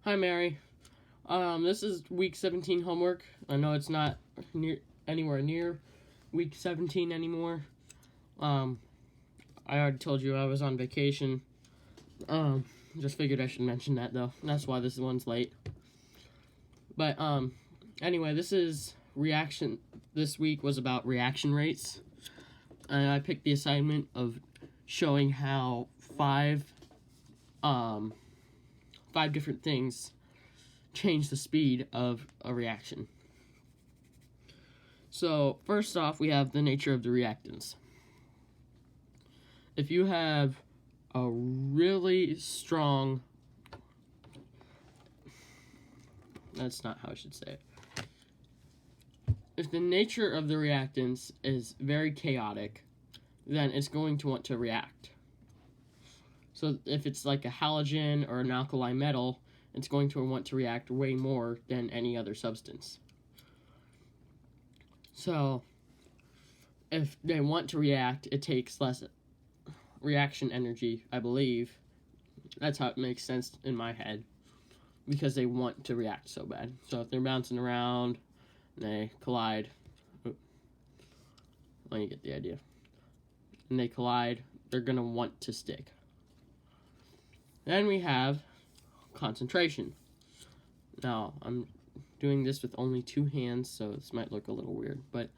Hi, Mary. This is week 17 homework. I know it's not anywhere near week 17 anymore. I already told you I was on vacation. Just figured I should mention that, though. That's why this one's late. But, anyway, this week was about reaction rates. And I picked the assignment of showing how five different things change the speed of a reaction. So, first off, we have the nature of the reactants. If you have a really strong... That's not how I should say it. If the nature of the reactants is very chaotic, then it's going to want to react. So if it's like a halogen or an alkali metal, it's going to want to react way more than any other substance. So if they want to react, it takes less reaction energy, I believe. That's how it makes sense in my head, because they want to react so bad. So if they're bouncing around and they collide, well, you get the idea. And they collide, they're going to want to stick. Then we have concentration. Now, I'm doing this with only two hands, so this might look a little weird. But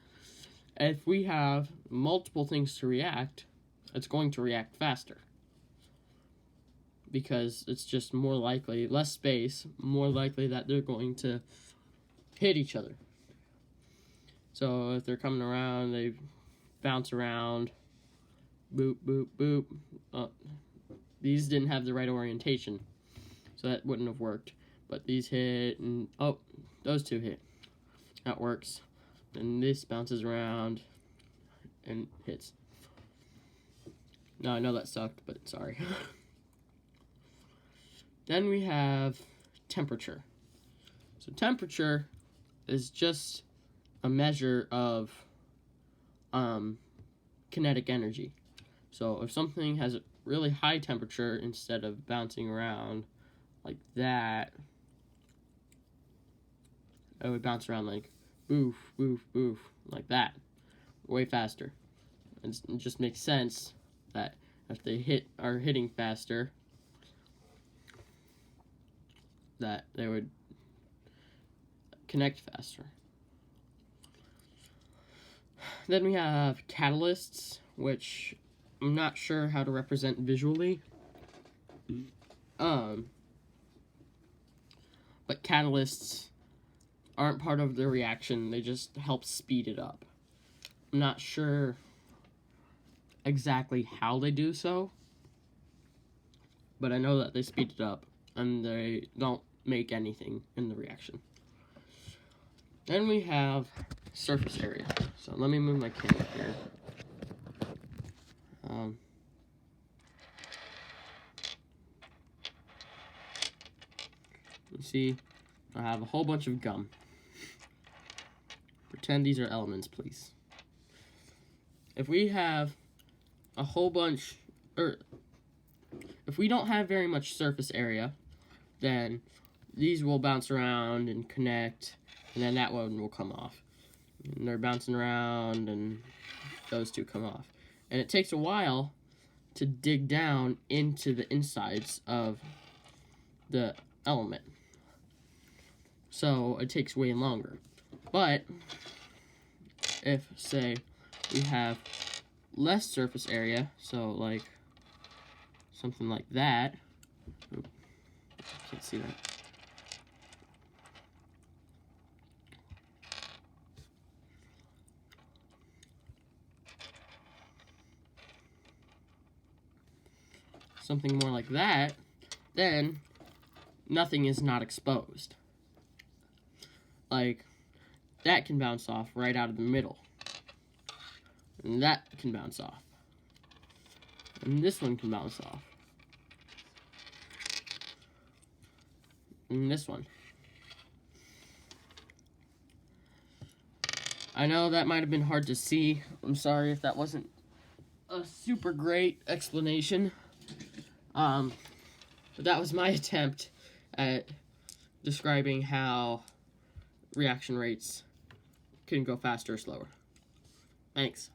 if we have multiple things to react, it's going to react faster. Because it's just more likely, less space, more likely that they're going to hit each other. So if they're coming around, they bounce around, boop, boop, boop. These didn't have the right orientation, so that wouldn't have worked. But these hit, and those two hit. That works. And this bounces around and hits. No, I know that sucked, but sorry. Then we have temperature. So temperature is just a measure of kinetic energy. So if something has a really high temperature, instead of bouncing around like that, it would bounce around like boof, boof, boof, like that, way faster. It just makes sense that if they are hitting faster, that they would connect faster. Then we have catalysts, which I'm not sure how to represent visually. But catalysts aren't part of the reaction, they just help speed it up. I'm not sure exactly how they do so, but I know that they speed it up, and they don't make anything in the reaction. Then we have surface area. So let me move my camera here. You see, I have a whole bunch of gum. Pretend these are elements, please. If we have a whole bunch, or if we don't have very much surface area, then these will bounce around and connect, and then that one will come off. And they're bouncing around, and those two come off. And it takes a while to dig down into the insides of the element. So it takes way longer. But if, say, we have less surface area, so like something like that. Oop, can't see that. Something more like that, then nothing is not exposed. Like, that can bounce off right out of the middle. And that can bounce off. And this one can bounce off. And this one. I know that might have been hard to see. I'm sorry if that wasn't a super great explanation. But that was my attempt at describing how reaction rates can go faster or slower. Thanks.